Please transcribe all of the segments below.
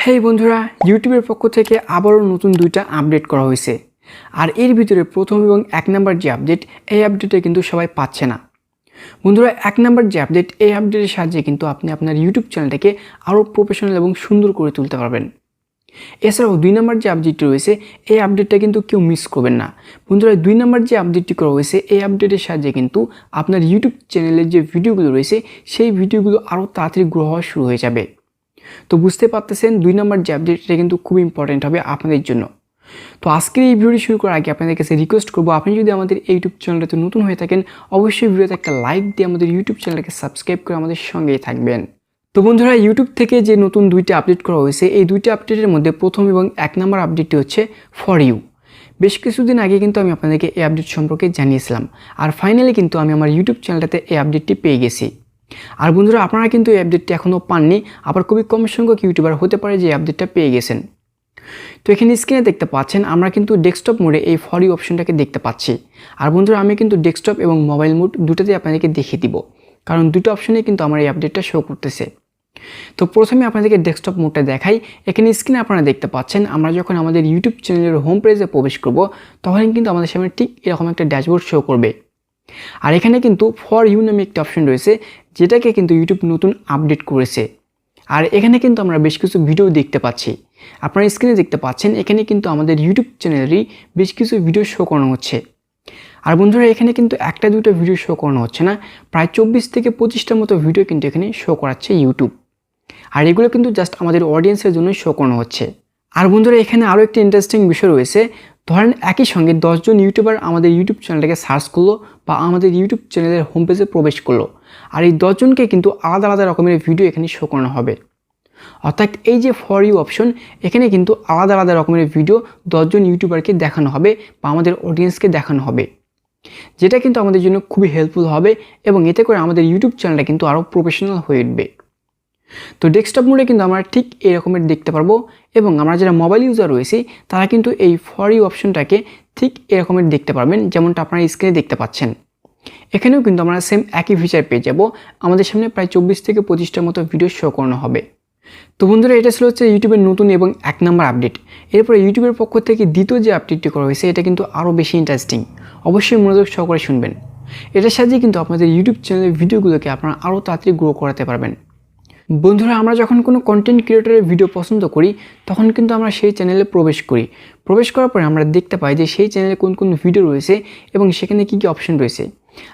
হেই বন্ধুরা, ইউটিউবের পক্ষ থেকে আবারও নতুন দুইটা আপডেট করা হয়েছে। আর এর ভিতরে প্রথম এবং 1 নাম্বার যে আপডেট, এই আপডেটে কিন্তু সবাই পাচ্ছে না। বন্ধুরা, 1 নাম্বার যে আপডেট, এই আপডেটের সাহায্যে কিন্তু আপনি আপনার ইউটিউব চ্যানেলটাকে আরও প্রফেশনাল এবং সুন্দর করে তুলতে পারবেন। এছাড়াও 2 নাম্বার যে আপডেটটি রয়েছে, এই আপডেটটা কিন্তু কেউ মিস করবেন না। বন্ধুরা, 2 নাম্বার যে আপডেটটি করা হয়েছে, এই আপডেটের সাহায্যে কিন্তু আপনার ইউটিউব চ্যানেলের যে ভিডিওগুলো রয়েছে, সেই ভিডিওগুলো আরও তাড়াতাড়ি গ্রো হওয়া শুরু হয়ে যাবে। তো বুঝতে পারতেছেন 2 নাম্বার যে আপডেট, এটা কিন্তু খুব ইম্পর্টেন্ট হবে আপনাদের জন্য। তো আজকের এই ভিডিওটি শুরু করার আগে আপনাদের কাছে রিকোয়েস্ট করবো, আপনি যদি আমাদের ইউটিউব চ্যানেলটাতে নতুন হয়ে থাকেন, অবশ্যই ভিডিওতে একটা লাইক দিয়ে আমাদের ইউটিউব চ্যানেলটাকে সাবস্ক্রাইব করে আমাদের সঙ্গেই থাকবেন। তো বন্ধুরা, ইউটিউব থেকে যে নতুন 2টি আপডেট করা হয়েছে, এই 2টি আপডেটের মধ্যে প্রথম এবং 1 নাম্বার আপডেটটি হচ্ছে ফর ইউ। বেশ কিছুদিন আগে কিন্তু আমি আপনাদেরকে এই আপডেট সম্পর্কে জানিয়েছিলাম, আর ফাইনালি কিন্তু আমি আমার ইউটিউব চ্যানেলটাতে এই আপডেটটি পেয়ে গেছি। আর বন্ধুরা, আপনারা কিন্তু এই আপডেটটি এখনও পাননি, আবার খুবই কম সংখ্যক ইউটিউবার হতে পারে যে আপডেটটা পেয়ে গেছেন। তো এখানে স্ক্রিনে দেখতে পাচ্ছেন, আমরা কিন্তু ডেস্কটপ মোডে এই ফর ইউ অপশনটাকে দেখতে পাচ্ছি। আর বন্ধুরা, আমি কিন্তু ডেস্কটপ এবং মোবাইল মোড দুটোতেই আপনাদেরকে দেখিয়ে দিব, কারণ দুটো অপশনে কিন্তু আমার এই আপডেটটা শো করতেছে। তো প্রথমে আপনাদেরকে ডেস্কটপ মোডটা দেখাই। এখানে স্ক্রিনে আপনারা দেখতে পাচ্ছেন, আমরা যখন আমাদের ইউটিউব চ্যানেলের হোম পেজে প্রবেশ করব, তখন কিন্তু আমাদের সামনে ঠিক এরকম একটা ড্যাশবোর্ড শো করবে। আর এখানে কিন্তু ফর ইউ নামে একটা অপশন রয়েছে, যেটাকে কিন্তু ইউটিউব নতুন আপডেট করেছে। আর এখানে কিন্তু আমরা বেশ কিছু ভিডিও দেখতে পাচ্ছি। আপনারা স্ক্রিনে দেখতে পাচ্ছেন, এখানে কিন্তু আমাদের ইউটিউব চ্যানেলেরই বেশ কিছু ভিডিও শো করানো হচ্ছে। আর বন্ধুরা, এখানে কিন্তু একটা দুটো ভিডিও শো করানো হচ্ছে না, প্রায় 24 থেকে 25টার মতো ভিডিও কিন্তু এখানে শো করাচ্ছে ইউটিউব। আর এগুলো কিন্তু জাস্ট আমাদের অডিয়েন্সের জন্য শো করানো হচ্ছে। আর বন্ধুরা, এখানে আরও একটি ইন্টারেস্টিং বিষয় রয়েছে। ধরেন একই সঙ্গে 10 জন ইউটিউবার আমাদের ইউটিউব চ্যানেলটাকে সার্চ করলো বা আমাদের ইউটিউব চ্যানেলের হোম পেজে প্রবেশ করলো, আর এই 10 জনকে কিন্তু আলাদা আলাদা রকমের ভিডিও এখানে শো করানো হবে। অর্থাৎ এই যে ফর ইউ অপশন, এখানে কিন্তু আলাদা আলাদা রকমের ভিডিও 10 জন ইউটিউবারকে দেখানো হবে বা আমাদের অডিয়েন্সকে দেখানো হবে, যেটা কিন্তু আমাদের জন্য খুবই হেল্পফুল হবে এবং এতে করে আমাদের ইউটিউব চ্যানেলটা কিন্তু আরও প্রফেশনাল হয়ে উঠবে। তো ডেস্কটপ মোডে কিন্তু আমরা ঠিক এই রকমের দেখতে পারবো, এবং আমরা যারা মোবাইল ইউজার রয়েছি তারা কিন্তু এই ফর ইউ অপশনটাকে ঠিক এরকমের দেখতে পারবেন, যেমনটা আপনারা স্ক্রিনে দেখতে পাচ্ছেন। এখানেও কিন্তু আমরা সেম একই ফিচার পেয়ে যাব। আমাদের সামনে প্রায় 24 থেকে 25টার মতো ভিডিও শো করানো হবে। তো বন্ধুরা, এটা ছিল হচ্ছে ইউটিউবের নতুন এবং 1 নাম্বার আপডেট। এরপরে ইউটিউবের পক্ষ থেকে দ্বিতীয় যে আপডেটটি করা হয়েছে, এটা কিন্তু আরও বেশি ইন্টারেস্টিং। অবশ্যই মনোযোগ সহকারে শুনবেন। এটার সাহায্যে কিন্তু আপনাদের ইউটিউব চ্যানেলের ভিডিওগুলোকে আপনারা আরও তাড়াতাড়ি গ্রো করাতে পারবেন। বন্ধুরা, আমরা যখন কোনো কন্টেন্ট ক্রিয়েটরের ভিডিও পছন্দ করি, তখন কিন্তু আমরা সেই চ্যানেলে প্রবেশ করার পরে আমরা দেখতে পাই যে সেই চ্যানেলে কোন কোন ভিডিও রয়েছে এবং সেখানে কী কী অপশন রয়েছে।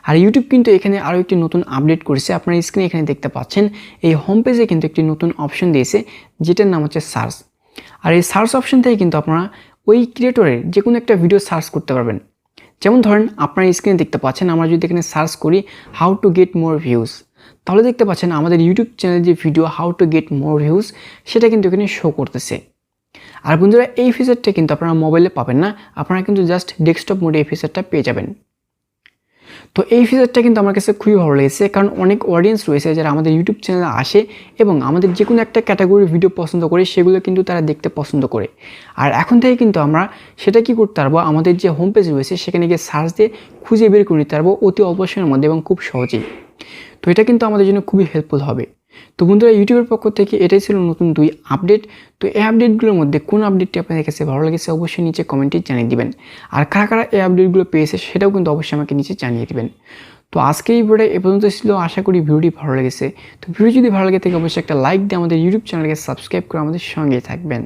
আর ইউটিউব কিন্তু এখানে আরও একটি নতুন আপডেট করেছে। আপনারা স্ক্রিনে এখানে দেখতে পাচ্ছেন, এই হোম পেজে কিন্তু একটি নতুন অপশন দিয়েছে, যেটার নাম হচ্ছে সার্চ। আর এই সার্চ অপশন থেকে কিন্তু আপনারা ওই ক্রিয়েটরের যে কোনো একটা ভিডিও সার্চ করতে পারবেন। যেমন ধরেন, আপনারা স্ক্রিনে দেখতে পাচ্ছেন, আমরা যদি এখানে সার্চ করি how to get more views, তাহলে দেখতে পাচ্ছেন আমাদের ইউটিউব চ্যানেলের যে video how to get more views, সেটা কিন্তু এখানে শো করতেছে। আর বন্ধুরা, এই ফিচারটা কিন্তু আপনারা মোবাইলে পাবেন না, আপনারা কিন্তু জাস্ট ডেস্কটপ মোডে এই ফিচারটা পেয়ে যাবেন। তো এই ফিচারটা কিন্তু আমার কাছে খুবই ভালো লেগেছে, কারণ অনেক অডিয়েন্স রয়েছে যারা আমাদের ইউটিউব চ্যানেলে আসে এবং আমাদের যে কোনো একটা ক্যাটাগরির ভিডিও পছন্দ করে, সেগুলো কিন্তু তারা দেখতে পছন্দ করে। আর এখন থেকে কিন্তু আমরা সেটা কি করতে পারবো, আমাদের যে হোম পেজ রয়েছে সেখানে গিয়ে সার্চ দিয়ে খুঁজে বের করে নিতে পারবো অতি অল্প সময়ের মধ্যে এবং খুব সহজেই। তো এটা কিন্তু আমাদের জন্য খুবই হেল্পফুল হবে। তো বন্ধুরা, ইউটিউবের পক্ষ থেকে এটাই ছিল নতুন 2 আপডেট। তো এই আপডেটগুলোর মধ্যে কোন আপডেটটি আপনাদের কাছে ভালো লেগেছে অবশ্যই নিচে কমেন্টে জানিয়ে দিবেন। আর কারা কারা এই আপডেটগুলো পেয়েছে সেটাও কিন্তু অবশ্যই আমাকে নিচে জানিয়ে দিবেন। তো আজকে এই ভিডিওটা এ পর্যন্ত ছিল। আশা করি ভিডিওটি ভালো লেগেছে। তো ভিডিও যদি ভালো লাগে থাকে অবশ্যই একটা লাইক দিয়ে আমাদের ইউটিউব চ্যানেলকে সাবস্ক্রাইব করে আমাদের সঙ্গেই থাকবেন।